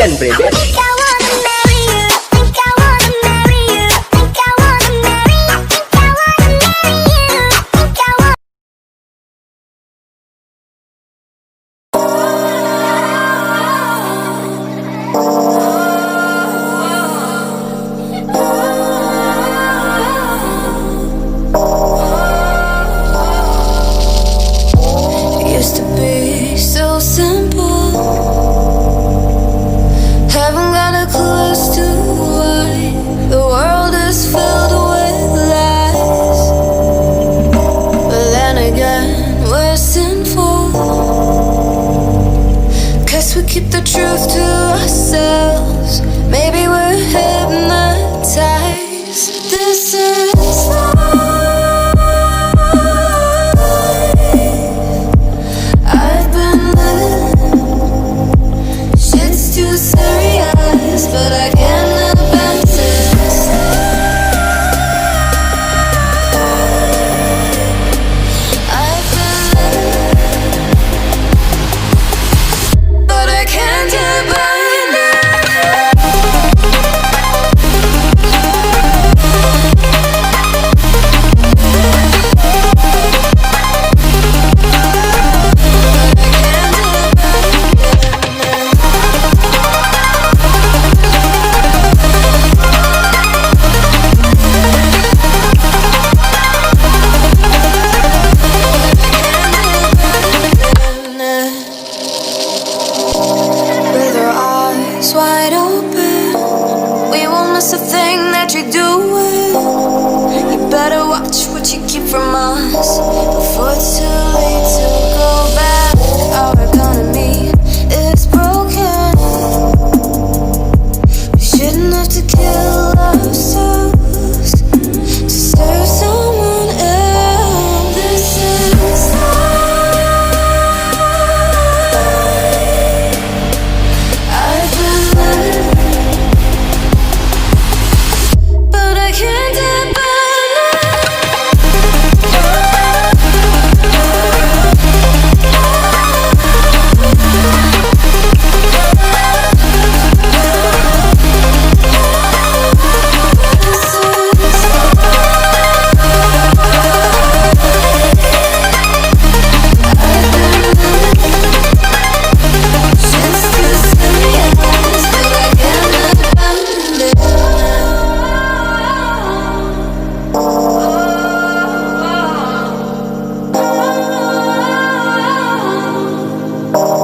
dan beredar. Keep the truth to ourselves. Maybe we're hypnotized. This is life. I've been living. Shit's too serious, but I can't abandon this. I've been living, but I can't abandon it. With our eyes wide open, we won't miss a thing that you're doing. You better watch what you keep from us before it's too late to go back. Our economy is broken. We shouldn't have to kill ourselves to serve someone else. This is I've been living, but I can't abandon it.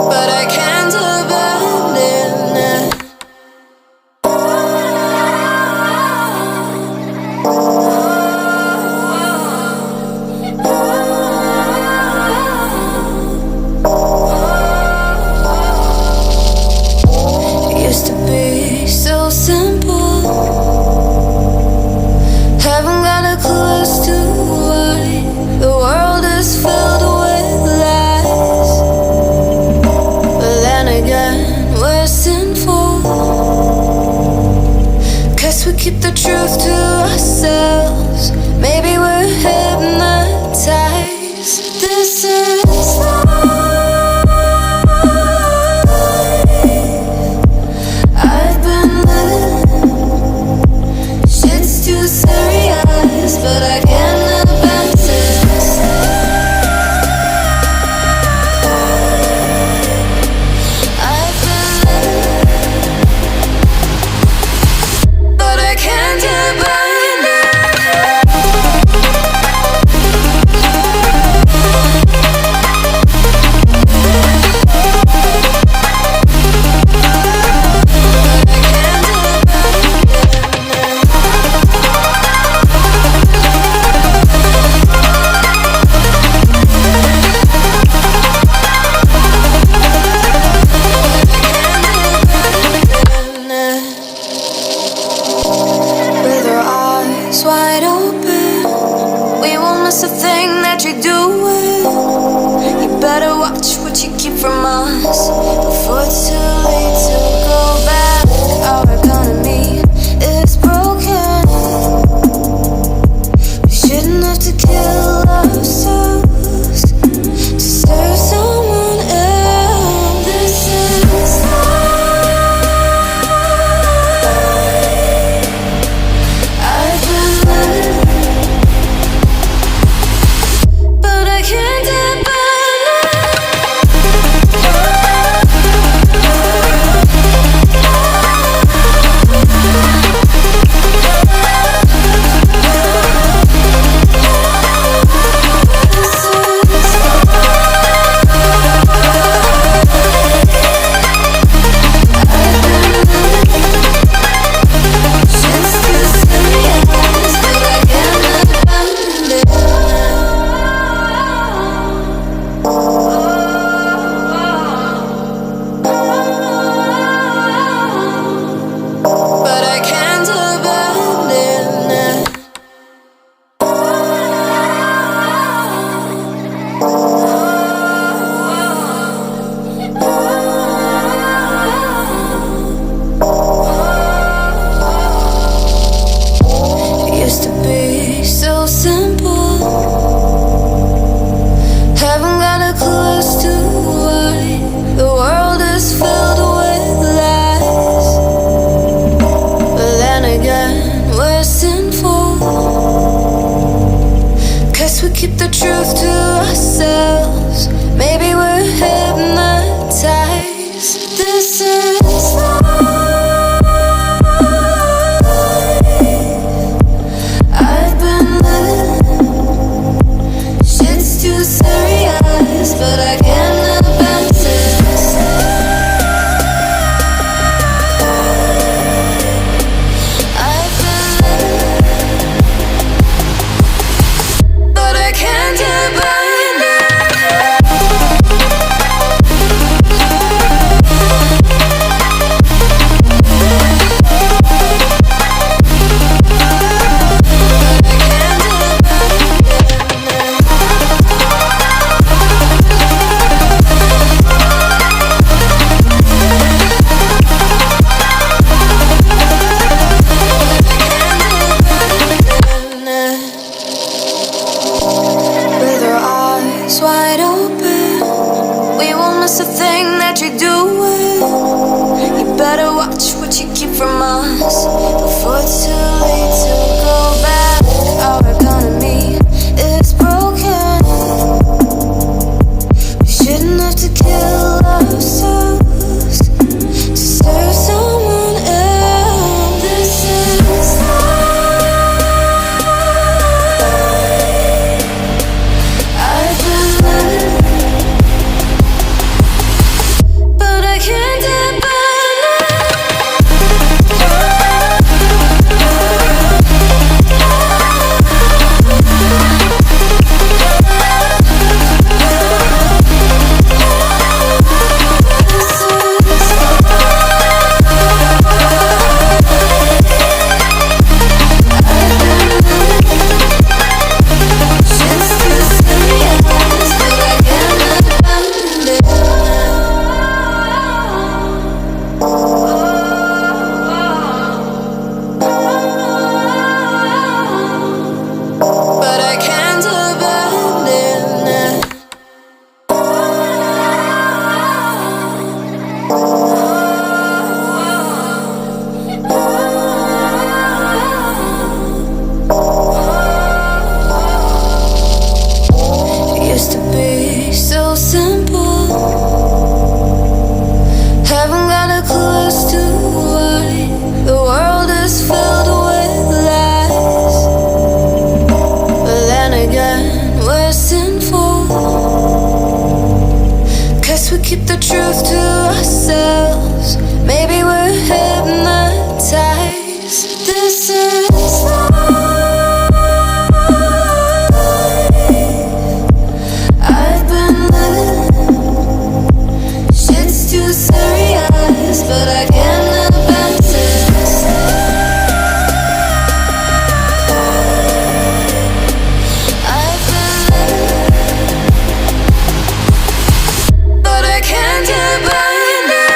But I can't abandon it. It used to be so simple. Haven't got a clue as to why the world is filled with lies. But then again, we're sinful, 'cause we keep the truth to ourselves. Maybe we're hypnotized. This is life. I've been living. Shit's too serious, but I can't abandon this. I've been living, but I can't abandon it. With our eyes wide open, we won't miss a thing that you're doing. You better watch what you keep from us before it's too late to go back. Our economy is broken. We shouldn't have to kill ourselves to serve someone else. This is life. This is life. I've been living. Shit's too serious, but I can't abandon this. I've been living, but I can't abandon. Wide open, we won't miss a thing that you're doing. You better watch what you keep from us before it's too late to go back. Our economy is broken. We shouldn't have to kill ourselves to serve someone else. This is life. Keep the truth to ourselves. Maybe we're hypnotized. This is life. I've been living. Shit's too serious, but I can't abandon this. I've been living, but I can't abandon it.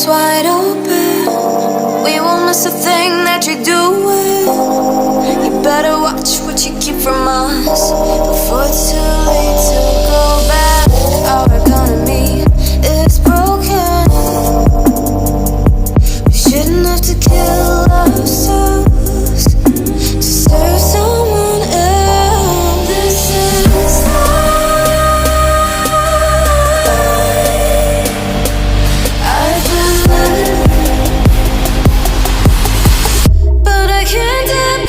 Wide open, we won't miss a thing that you're doing. You better watch what you keep from us before it's too late to go back. Our economy is broken. We shouldn't have to kill ourselves to serve someone else. This is life. Can't abandon.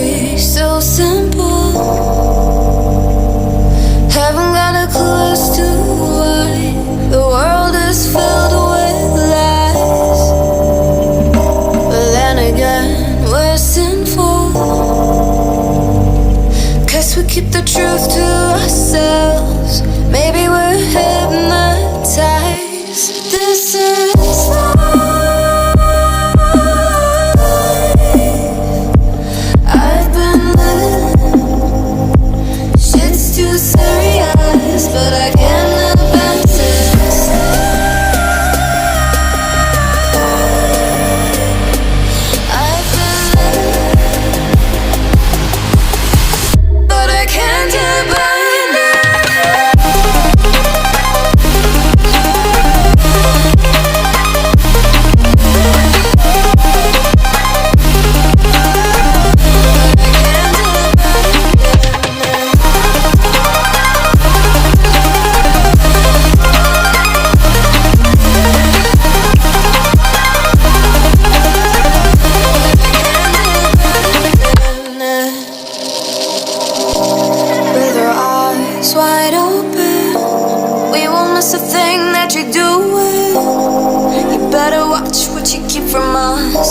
be so simple. Haven't got a clue as to why the world is filled with lies. But then again, we're sinful, 'cause we keep the truth to ourselves. Maybe we're hypnotized. This is life. I've been living. Shit's too serious, but I can't abandon this. I've been living, but I can't abandon it. With our eyes wide open, we won't miss a thing that you're doing. You better watch what you keep from us